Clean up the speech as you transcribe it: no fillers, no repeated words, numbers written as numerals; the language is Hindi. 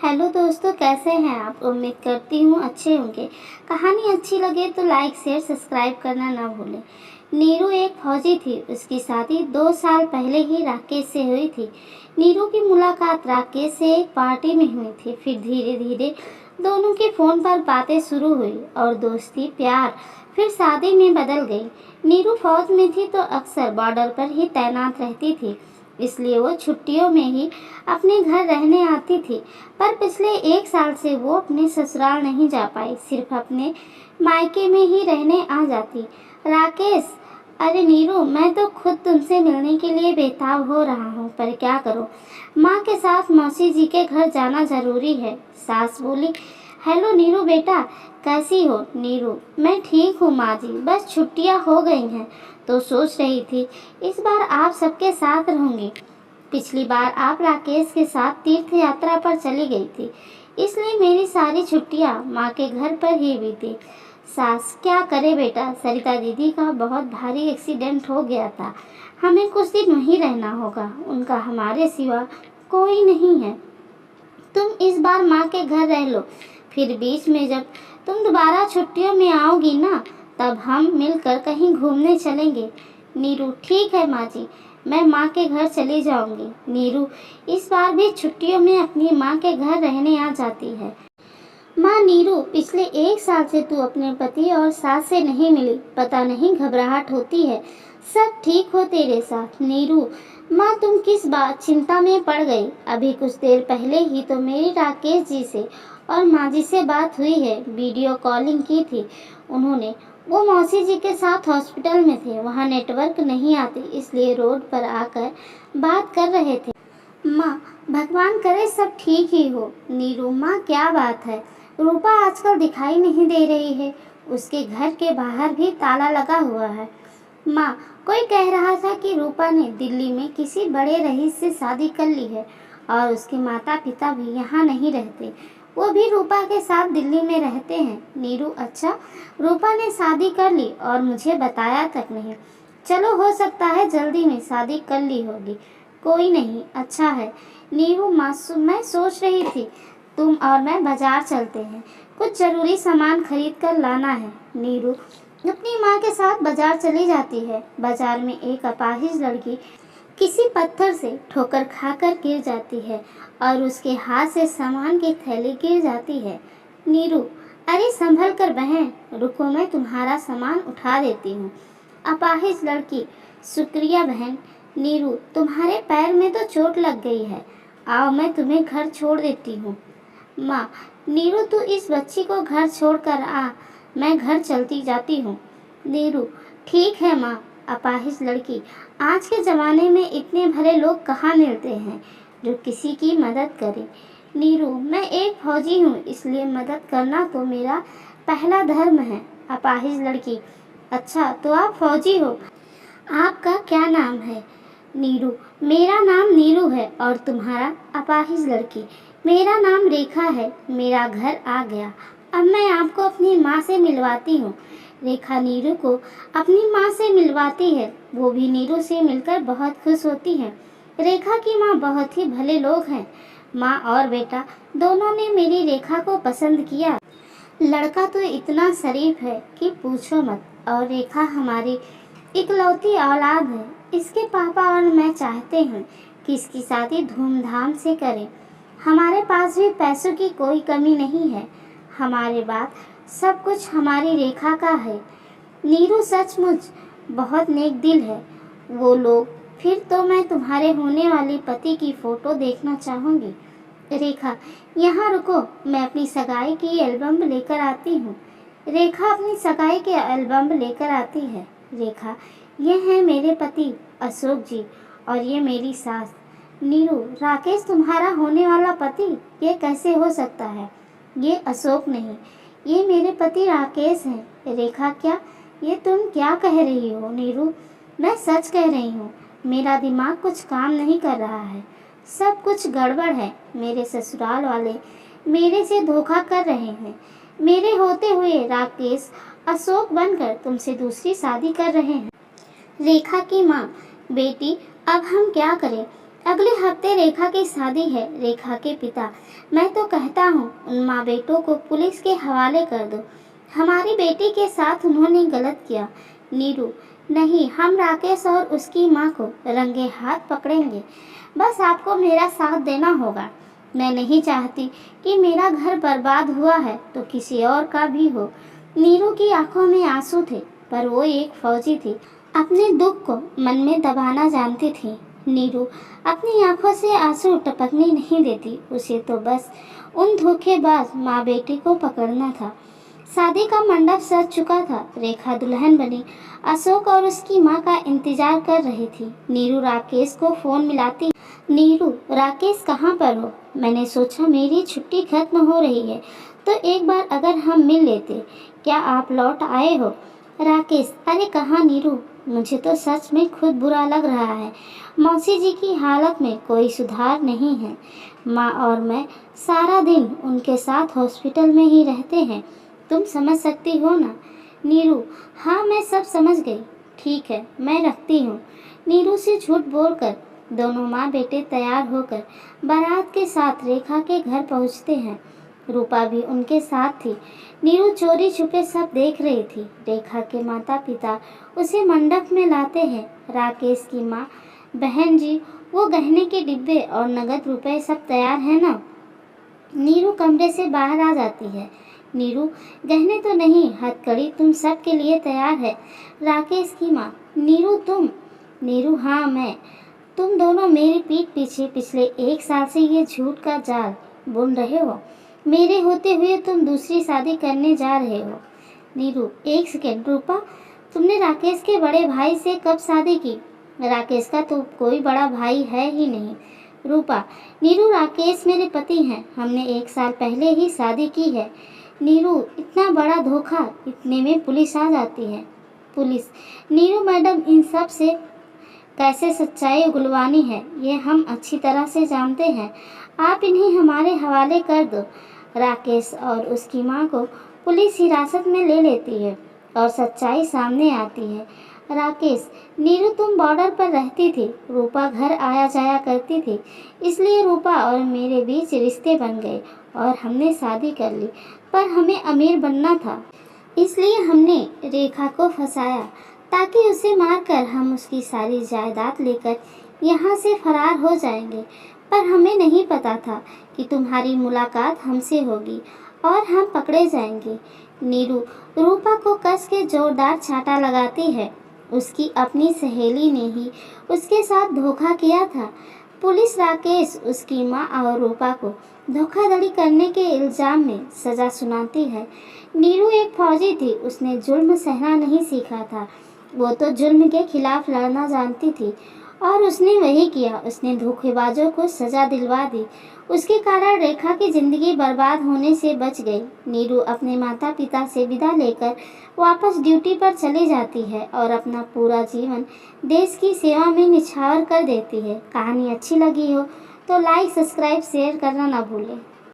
हेलो दोस्तों, कैसे हैं आप। उम्मीद करती हूँ अच्छे होंगे। कहानी अच्छी लगे तो लाइक शेयर सब्सक्राइब करना ना भूलें। नीरू एक फौजी थी। उसकी शादी 2 साल पहले ही राकेश से हुई थी। नीरू की मुलाकात राकेश से एक पार्टी में हुई थी। फिर धीरे धीरे दोनों की फ़ोन पर बातें शुरू हुई और दोस्ती प्यार फिर शादी में बदल गई। नीरू फौज में थी तो अक्सर बॉर्डर पर ही तैनात रहती थी, इसलिए वो छुट्टियों में ही अपने घर रहने आती थी। पर पिछले 1 साल से वो अपने ससुराल नहीं जा पाई, सिर्फ अपने मायके में ही रहने आ जाती। राकेश, अरे नीरू, मैं तो खुद तुमसे मिलने के लिए बेताब हो रहा हूँ, पर क्या करूँ, माँ के साथ मौसी जी के घर जाना जरूरी है। सास बोली। हेलो नीरू बेटा, कैसी हो। नीरू, मैं ठीक हूँ माँ जी, बस छुट्टियाँ हो गई हैं तो सोच रही थी इस बार आप सबके साथ रहूंगी। पिछली बार आप राकेश के साथ तीर्थ यात्रा पर चली गई थी, इसलिए मेरी सारी छुट्टियां माँ के घर पर ही बीती। सास, क्या करे बेटा, सरिता दीदी का बहुत भारी एक्सीडेंट हो गया था। हमें कुछ दिन वहीं रहना होगा, उनका हमारे सिवा कोई नहीं है। तुम इस बार माँ के घर रह लो, फिर बीच में जब तुम दोबारा छुट्टियों में आओगी ना, तब हम मिलकर कहीं घूमने चलेंगे। नीरू, ठीक है माँ जी, मैं माँ के घर चली जाऊंगी। नीरू इस बार भी छुट्टियों में अपनी माँ के घर रहने आ जाती है। माँ, नीरू, पिछले 1 साल से तू अपने पति और सास से नहीं मिली, पता नहीं घबराहट होती है। सब ठीक हो तेरे साथ। नीरू, माँ तुम किस बात चिंता में पड़ गई। अभी कुछ देर पहले ही तो मेरी राकेश जी से और माँ जी से बात हुई है, वीडियो कॉलिंग की थी उन्होंने। वो मौसी जी के साथ हॉस्पिटल में थे, वहाँ नेटवर्क नहीं आती, इसलिए रोड पर आकर बात कर रहे थे। माँ, भगवान करे सब ठीक ही हो। नीरू, माँ क्या बात है, रूपा आजकल दिखाई नहीं दे रही है, उसके घर के बाहर भी ताला लगा हुआ है। माँ, कोई कह रहा था कि रूपा ने दिल्ली में किसी बड़े रईस से शादी कर ली है और उसके माता पिता भी यहाँ नहीं रहते, वो भी रूपा के साथ दिल्ली में रहते हैं। नीरू, अच्छा, रूपा ने शादी कर ली और मुझे बताया तक नहीं। चलो, हो सकता है जल्दी में शादी कर ली होगी, कोई नहीं, अच्छा है। नीरू, मासूम, मैं सोच रही थी तुम और मैं बाजार चलते हैं, कुछ जरूरी सामान खरीद कर लाना है। नीरू अपनी माँ के साथ बाजार चली जाती है। बाजार में एक अपाहिज लड़की किसी पत्थर से ठोकर खाकर गिर जाती है और उसके हाथ से सामान की थैली गिर जाती है। नीरू, अरे संभल कर बहन, रुको मैं तुम्हारा सामान उठा देती हूँ। अपाहिज लड़की, शुक्रिया बहन। नीरू, तुम्हारे पैर में तो चोट लग गई है, आओ मैं तुम्हें घर छोड़ देती हूँ। माँ, नीरू तू इस बच्ची को घर छोड़ कर आ, मैं घर चलती जाती हूँ। नीरू, ठीक है माँ। अपाहिज लड़की, आज के ज़माने में इतने भले लोग कहाँ मिलते हैं जो किसी की मदद करें। नीरू, मैं एक फौजी हूँ, इसलिए मदद करना तो मेरा पहला धर्म है। अपाहिज लड़की, अच्छा तो आप फौजी हो, आपका क्या नाम है। नीरू, मेरा नाम नीरू है और तुम्हारा। अपाहिज लड़की, मेरा नाम रेखा है, मेरा घर आ गया, अब मैं आपको अपनी माँ से मिलवाती हूँ। रेखा नीरू को अपनी माँ से मिलवाती है, वो भी नीरू से मिलकर बहुत खुश होती है। रेखा की माँ बहुत ही भले लोग हैं, माँ और बेटा दोनों ने मेरी रेखा को पसंद किया। लड़का तो इतना शरीफ है कि पूछो मत, और रेखा हमारी इकलौती औलाद है। इसके पापा और मैं चाहते हैं कि इसकी शादी धूमधाम से करें। हमारे पास भी पैसों की कोई कमी नहीं है, हमारे बाद सब कुछ हमारी रेखा का है। नीरू सचमुच बहुत नेक दिल है वो लोग। फिर तो मैं तुम्हारे होने वाले पति की फ़ोटो देखना चाहूँगी। रेखा, यहाँ रुको, मैं अपनी सगाई की एल्बम लेकर आती हूँ। रेखा अपनी सगाई के एल्बम लेकर आती है। रेखा, ये हैं मेरे पति अशोक जी और ये मेरी सास। नीरू, राकेश तुम्हारा होने वाला पति, ये कैसे हो सकता है। ये अशोक नहीं, ये मेरे पति राकेश हैं। रेखा, क्या ये तुम क्या कह रही हो। नीरू, मैं सच कह रही हूँ, मेरा दिमाग कुछ काम नहीं कर रहा है, सब कुछ गड़बड़ है। मेरे ससुराल वाले मेरे से धोखा कर रहे हैं। मेरे होते हुए राकेश अशोक बनकर तुमसे दूसरी शादी कर रहे हैं। रेखा की माँ, बेटी अब हम क्या करें, अगले हफ्ते रेखा की शादी है। रेखा के पिता, मैं तो कहता हूँ उन माँ बेटों को पुलिस के हवाले कर दो। हमारी बेटी के साथ उन्होंने गलत किया। नीरू, नहीं, हम राकेश और उसकी माँ को रंगे हाथ पकड़ेंगे। बस आपको मेरा साथ देना होगा। मैं नहीं चाहती कि मेरा घर बर्बाद हुआ है तो किसी और का भी हो। नीरू की आंखों में आंसू थे, पर वो एक फौजी थी, अपने दुख को मन में दबाना जानती थी। नीरू अपनी आंखों से आंसू टपकने नहीं देती। उसे तो बस उन धोखेबाज माँ बेटी को पकड़ना था। शादी का मंडप सज चुका था। रेखा दुल्हन बनी। अशोक और उसकी माँ का इंतजार कर रही थी। नीरू राकेश को फोन मिलाती, नीरू, राकेश कहाँ पर हो? मैंने सोचा मेरी छुट्टी खत्म हो रही है तो एक बार अगर हम मिल लेते। क्या आप लौट आए हो? राकेश, अरे कहाँ नीरू, मुझे तो सच में खुद बुरा लग रहा है। मौसी जी की हालत में कोई सुधार नहीं है। माँ और मैं सारा दिन उनके साथ हॉस्पिटल में ही रहते हैं। तुम समझ सकती हो ना? नीरू, हाँ मैं सब समझ गई। ठीक है, मैं रखती हूँ। नीरू से झूठ बोलकर दोनों माँ बेटे तैयार होकर बारात के साथ रेखा के घर पहुँचते हैं। रूपा भी उनके साथ थी। नीरू चोरी छुपे सब देख रही थी। रेखा के माता पिता उसे मंडप में लाते हैं। राकेश की माँ, बहन जी, वो गहने के डिब्बे और नगद रुपए सब तैयार है ना? नीरू कमरे से बाहर आ जाती है। नीरू, गहने तो नहीं, हथकड़ी तुम सब के लिए तैयार है। राकेश की माँ, नीरू तुम? नीरू, हाँ मैं। तुम दोनों मेरी पीठ पीछे पिछले 1 साल से ये झूठ का जाल बुन रहे हो। मेरे होते हुए तुम दूसरी शादी करने जा रहे हो। नीरू, 1 सेकेंड। रूपा, तुमने राकेश के बड़े भाई से कब शादी की? राकेश का तो कोई बड़ा भाई है ही नहीं। रूपा, नीरू, राकेश मेरे पति हैं। हमने 1 साल पहले ही शादी की है। नीरू, इतना बड़ा धोखा, इतने में पुलिस आ जाती है। पुलिस? नीरू मैडम, इन सब से कैसे सच्चाई उगलवानी है ये हम अच्छी तरह से जानते हैं। आप इन्हें हमारे हवाले कर दो। राकेश और उसकी माँ को पुलिस हिरासत में ले लेती है और सच्चाई सामने आती है। राकेश, नीरू तुम बॉर्डर पर रहती थी, रूपा घर आया जाया करती थी, इसलिए रूपा और मेरे बीच रिश्ते बन गए और हमने शादी कर ली। पर हमें अमीर बनना था, इसलिए हमने रेखा को फंसाया ताकि उसे मारकर हम उसकी सारी जायदाद लेकर यहाँ से फरार हो जाएंगे। पर हमें नहीं पता था कि तुम्हारी मुलाकात हमसे होगी और हम पकड़े जाएंगे। नीरू रूपा को कस के जोरदार चांटा लगाती है। उसकी अपनी सहेली ने ही उसके साथ धोखा किया था। पुलिस राकेश, उसकी माँ और रूपा को धोखाधड़ी करने के इल्ज़ाम में सज़ा सुनाती है। नीरू एक फौजी थी, उसने जुल्म सहना नहीं सीखा था। वो तो जुल्म के खिलाफ लड़ना जानती थी और उसने वही किया। उसने धोखेबाजों को सज़ा दिलवा दी। उसके कारण रेखा की ज़िंदगी बर्बाद होने से बच गई। नीरू अपने माता पिता से विदा लेकर वापस ड्यूटी पर चली जाती है और अपना पूरा जीवन देश की सेवा में निछावर कर देती है। कहानी अच्छी लगी हो तो लाइक, सब्सक्राइब, शेयर करना ना भूलें।